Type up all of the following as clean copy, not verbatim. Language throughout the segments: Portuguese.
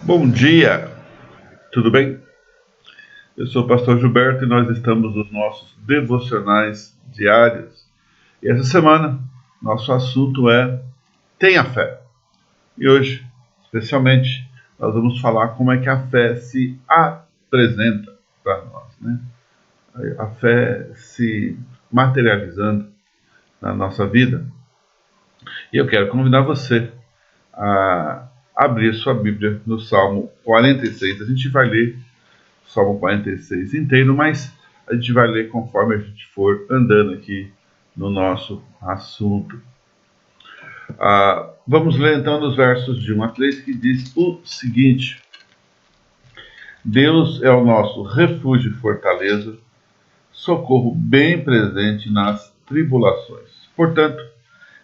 Bom dia, tudo bem? Eu sou o pastor Gilberto e nós estamos nos nossos devocionais diários. E essa semana, nosso assunto é Tenha Fé. E hoje, especialmente, nós vamos falar como é que a fé se apresenta para nós, né? A fé se materializando na nossa vida. E eu quero convidar você a abrir sua Bíblia no Salmo 46. A gente vai ler Salmo 46 inteiro, mas a gente vai ler conforme a gente for andando aqui no nosso assunto. Vamos ler então nos versos de 1 a 3, que diz o seguinte: Deus é o nosso refúgio e fortaleza, socorro bem presente nas tribulações. Portanto,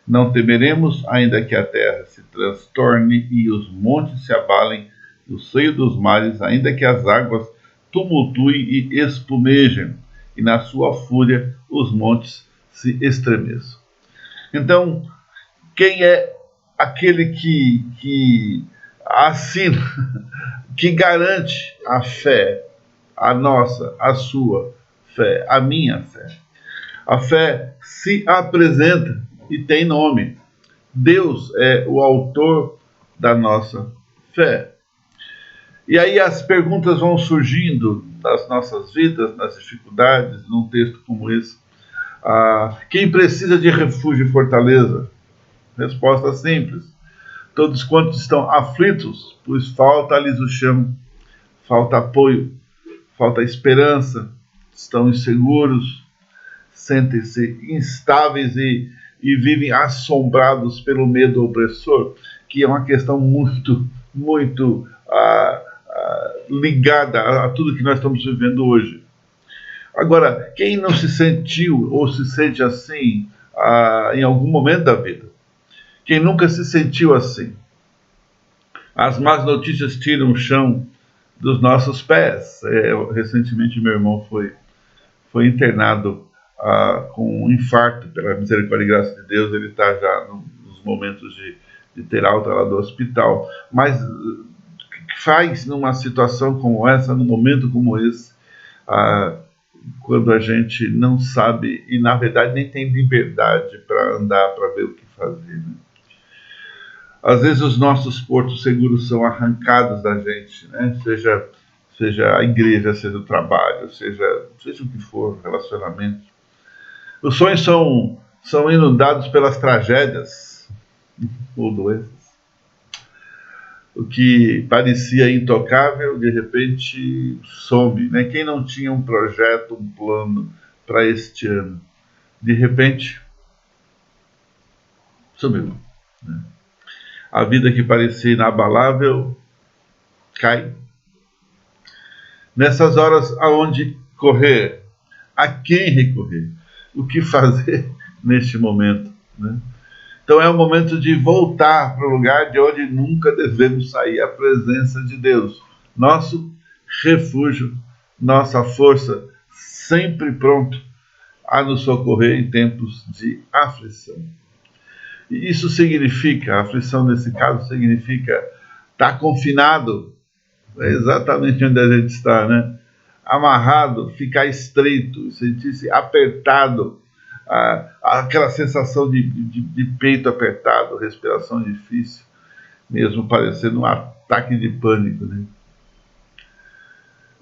não temeremos, ainda que a terra se transtorne e os montes se abalem no seio dos mares, ainda que as águas tumultuem e espumejem, e na sua fúria os montes se estremeçam. Então, quem é aquele que assina, que garante a fé, a nossa, a sua fé, a minha fé? A fé se apresenta e tem nome. Deus é o autor da nossa fé. E aí as perguntas vão surgindo nas nossas vidas, nas dificuldades, num texto como esse. Quem precisa de refúgio e fortaleza? Resposta simples. Todos quantos estão aflitos, pois falta-lhes o chão, falta apoio, falta esperança, estão inseguros, sentem-se instáveis e vivem assombrados pelo medo opressor, que é uma questão muito ligada a tudo que nós estamos vivendo hoje. Agora, quem não se sentiu ou se sente assim em algum momento da vida? Quem nunca se sentiu assim? As más notícias tiram o chão dos nossos pés. Recentemente, meu irmão foi internado com um infarto, pela misericórdia e graça de Deus. Ele está já nos momentos de ter alta lá do hospital. Mas o que faz numa situação como essa, num momento como esse, quando a gente não sabe e, na verdade, nem tem liberdade para andar, para ver o que fazer, né? Às vezes os nossos portos seguros são arrancados da gente, né? Seja a igreja, seja o trabalho, seja o que for, relacionamento. Os sonhos são inundados pelas tragédias ou doenças. O que parecia intocável, de repente, some, né? Quem não tinha um projeto, um plano para este ano, de repente, sumiu, né? A vida que parecia inabalável cai. Nessas horas, aonde correr? A quem recorrer? O que fazer neste momento, né? Então é o momento de voltar para o lugar de onde nunca devemos sair, a presença de Deus, nosso refúgio, nossa força, sempre pronto a nos socorrer em tempos de aflição. E isso significa, a aflição nesse caso significa estar confinado, é exatamente onde a gente está, né? Amarrado, ficar estreito, sentir-se apertado, aquela sensação de peito apertado, respiração difícil, mesmo parecendo um ataque de pânico, né?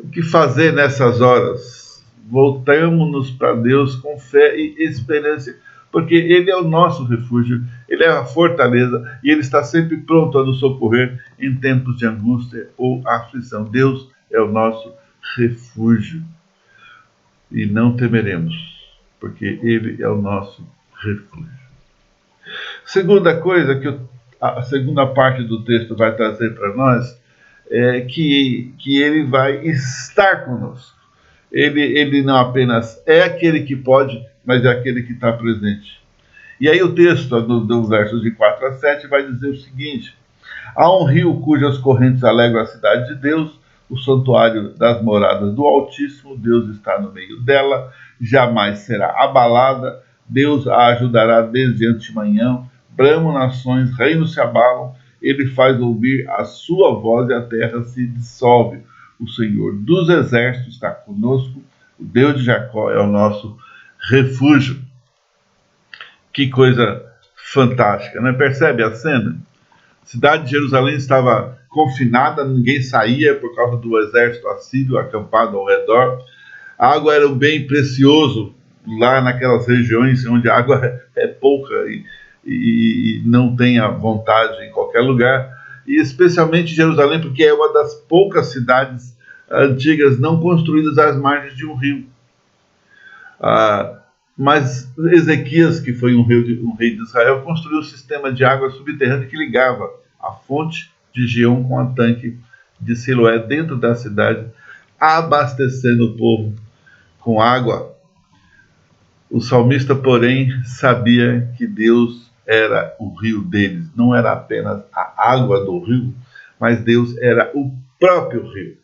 O que fazer nessas horas? Voltamos-nos para Deus com fé e esperança, porque Ele é o nosso refúgio, Ele é a fortaleza e Ele está sempre pronto a nos socorrer em tempos de angústia ou aflição. Deus é o nosso refúgio e não temeremos, porque Ele é o nosso refúgio. Segunda coisa que a segunda parte do texto vai trazer para nós é que Ele vai estar conosco. Ele não apenas é aquele que pode, mas é aquele que está presente. E aí o texto, dos versos de 4 a 7, vai dizer o seguinte: há um rio cujas correntes alegram a cidade de Deus, o santuário das moradas do Altíssimo. Deus está no meio dela, jamais será abalada. Deus a ajudará desde antemanhã. Bramam nações, reinos se abalam, ele faz ouvir a sua voz e a terra se dissolve. O Senhor dos exércitos está conosco, o Deus de Jacó é o nosso refúgio. Que coisa fantástica, né? Percebe a cena? A cidade de Jerusalém estava confinada, ninguém saía por causa do exército assírio acampado ao redor. A água era um bem precioso lá naquelas regiões onde a água é pouca e não tem à vontade em qualquer lugar. E especialmente Jerusalém, porque é uma das poucas cidades antigas não construídas às margens de um rio. Mas Ezequias, que foi um rei de Israel, construiu um sistema de água subterrânea que ligava a fonte de Gion com a tanque de Siloé dentro da cidade, abastecendo o povo com água. O salmista, porém, sabia que Deus era o rio deles, não era apenas a água do rio, mas Deus era o próprio rio.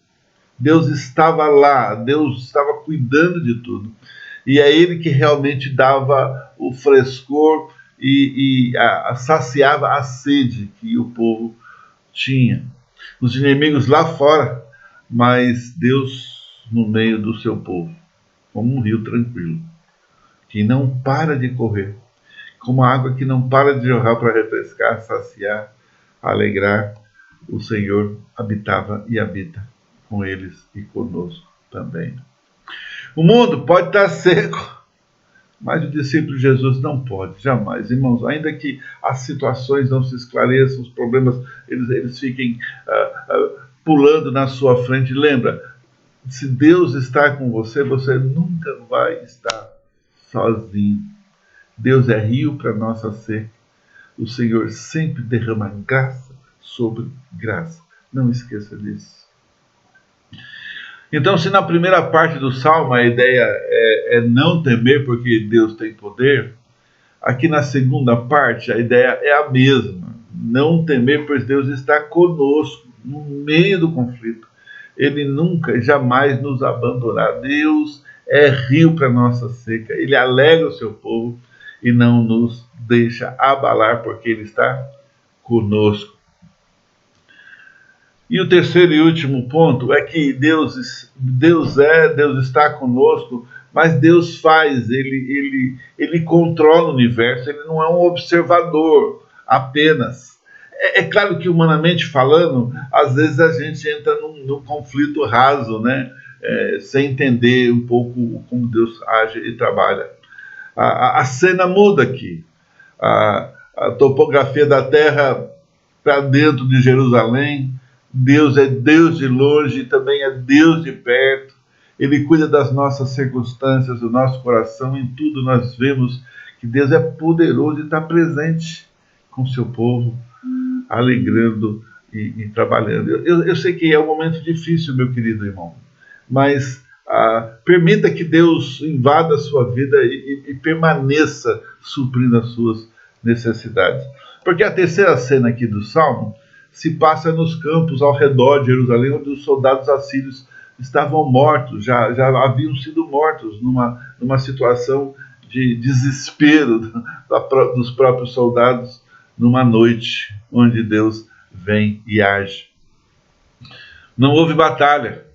Deus estava lá, Deus estava cuidando de tudo. E é Ele que realmente dava o frescor e saciava a sede que o povo tinha. Os inimigos lá fora, mas Deus no meio do seu povo, como um rio tranquilo, que não para de correr, como a água que não para de jorrar para refrescar, saciar, alegrar. O Senhor habitava e habita com eles e conosco também. O mundo pode estar seco, mas o discípulo de Jesus não pode, jamais. Irmãos, ainda que as situações não se esclareçam, os problemas eles fiquem pulando na sua frente, lembra, se Deus está com você, você nunca vai estar sozinho. Deus é rio para nossa seca. O Senhor sempre derrama graça sobre graça. Não esqueça disso. Então, se na primeira parte do Salmo a ideia é não temer porque Deus tem poder, aqui na segunda parte a ideia é a mesma. Não temer, pois Deus está conosco no meio do conflito. Ele nunca, jamais nos abandonará. Deus é rio para nossa seca. Ele alegra o seu povo e não nos deixa abalar porque Ele está conosco. E o terceiro e último ponto é que Deus está conosco, mas Deus faz, ele controla o universo, ele não é um observador apenas. É claro que, humanamente falando, às vezes a gente entra num conflito raso, né? Sem entender um pouco como Deus age e trabalha. A cena muda aqui. A topografia da terra para dentro de Jerusalém. Deus é Deus de longe e também é Deus de perto. Ele cuida das nossas circunstâncias, do nosso coração. Em tudo nós vemos que Deus é poderoso e está presente com o seu povo, alegrando e trabalhando. Eu sei que é um momento difícil, meu querido irmão, mas permita que Deus invada a sua vida e permaneça suprindo as suas necessidades. Porque a terceira cena aqui do Salmo se passa nos campos ao redor de Jerusalém, onde os soldados assírios estavam mortos, já haviam sido mortos numa situação de desespero dos próprios soldados, numa noite onde Deus vem e age. Não houve batalha,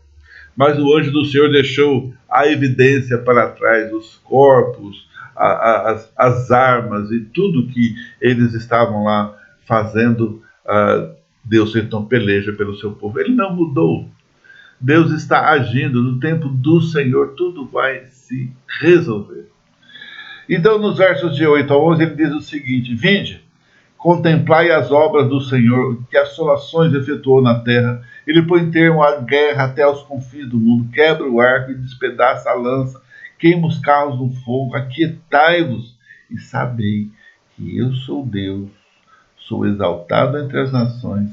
mas o anjo do Senhor deixou a evidência para trás, os corpos, as armas e tudo que eles estavam lá fazendo. Deus então peleja pelo seu povo. Ele não mudou. Deus está agindo. No tempo do Senhor, tudo vai se resolver. Então, nos versos de 8 a 11, ele diz o seguinte: Vinde, contemplai as obras do Senhor, que assolações efetuou na terra. Ele põe termo à guerra até aos confins do mundo, quebra o arco e despedaça a lança, queima os carros no fogo. Aquietai-vos e sabei que eu sou Deus. Sou exaltado entre as nações,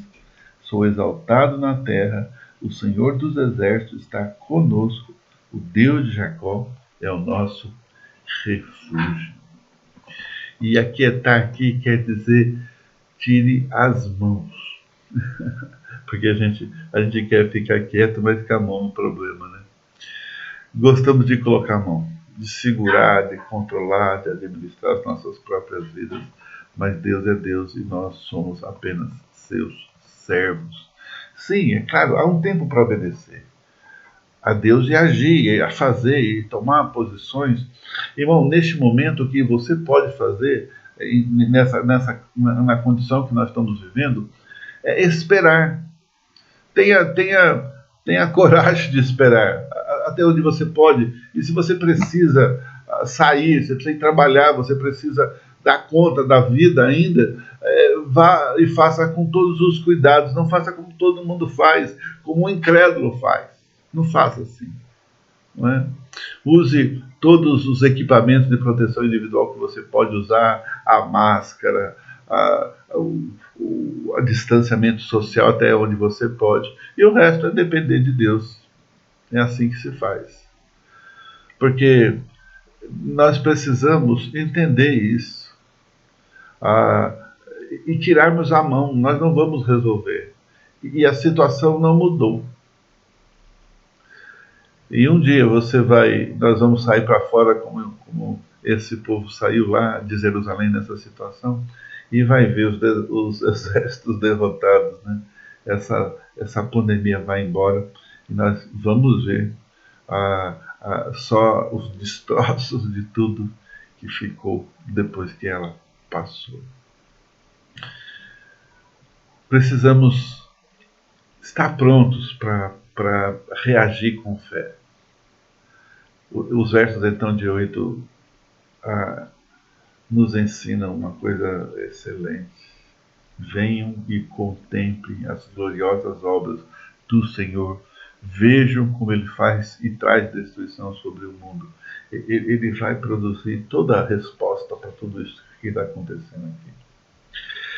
sou exaltado na terra. O Senhor dos exércitos está conosco. O Deus de Jacó é o nosso refúgio. E aquietar aqui quer dizer tire as mãos. Porque a gente quer ficar quieto, mas fica a mão no problema, né? Gostamos de colocar a mão, de segurar, de controlar, de administrar as nossas próprias vidas. mas Deus é Deus e nós somos apenas seus servos. Sim, é claro, há um tempo para obedecer a Deus e agir, a fazer e tomar posições. Irmão, neste momento, o que você pode fazer, na condição que nós estamos vivendo, é esperar. Tenha coragem de esperar até onde você pode. E se você precisa sair, você precisa ir trabalhar, você precisa dar conta da vida ainda, vá e faça com todos os cuidados. Não faça como todo mundo faz, como um incrédulo faz. Não faça assim. Não é? Use todos os equipamentos de proteção individual que você pode usar, a máscara, o distanciamento social até onde você pode. E o resto é depender de Deus. É assim que se faz. Porque nós precisamos entender isso. E tirarmos a mão. Nós não vamos resolver. E a situação não mudou. E um dia nós vamos sair para fora como esse povo saiu lá de Jerusalém nessa situação e vai ver os exércitos derrotados, né? Essa pandemia vai embora e nós vamos ver só os destroços de tudo que ficou depois que ela passou. Precisamos estar prontos para reagir com fé. Os versos então de 8 nos ensinam uma coisa excelente. Venham e contemplem as gloriosas obras do Senhor. Vejam como Ele faz e traz destruição sobre o mundo. Ele vai produzir toda a resposta para tudo isso que está acontecendo aqui.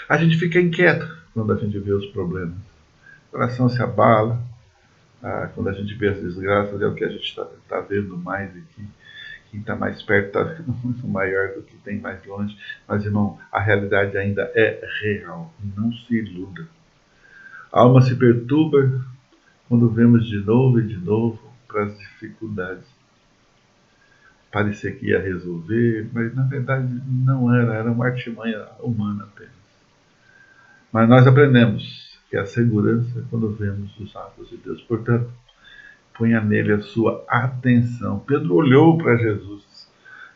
A gente fica inquieto quando a gente vê os problemas. O coração se abala. Quando a gente vê as desgraças, é o que a gente está vendo mais aqui. Quem está mais perto está vendo muito maior do que tem mais longe. Mas, irmão, a realidade ainda é real. Não se iluda. A alma se perturba quando vemos de novo e de novo para as dificuldades. Parecia que ia resolver, mas na verdade não era uma artimanha humana apenas. Mas nós aprendemos que a segurança é quando vemos os atos de Deus. Portanto, ponha nele a sua atenção. Pedro olhou para Jesus,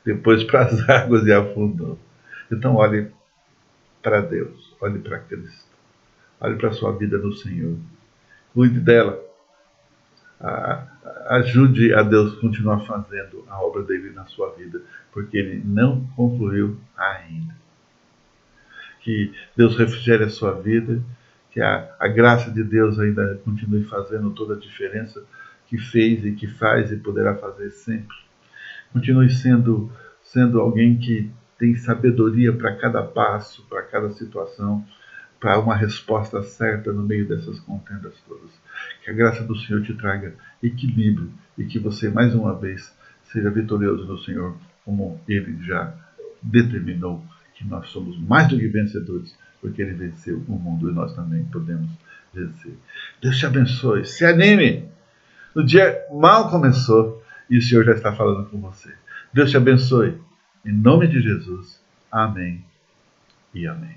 depois para as águas e afundou. Então olhe para Deus, olhe para Cristo, olhe para a sua vida no Senhor. Cuide dela. Ajude a Deus a continuar fazendo a obra dele na sua vida, porque ele não concluiu ainda. Que Deus refrigere a sua vida, que a graça de Deus ainda continue fazendo toda a diferença que fez e que faz e poderá fazer sempre. Continue sendo alguém que tem sabedoria para cada passo, para cada situação, para uma resposta certa no meio dessas contendas todas. Que a graça do Senhor te traga equilíbrio e que você, mais uma vez, seja vitorioso no Senhor, como Ele já determinou que nós somos mais do que vencedores, porque Ele venceu o mundo e nós também podemos vencer. Deus te abençoe. Se anime! O dia mal começou e o Senhor já está falando com você. Deus te abençoe. Em nome de Jesus. Amém e amém.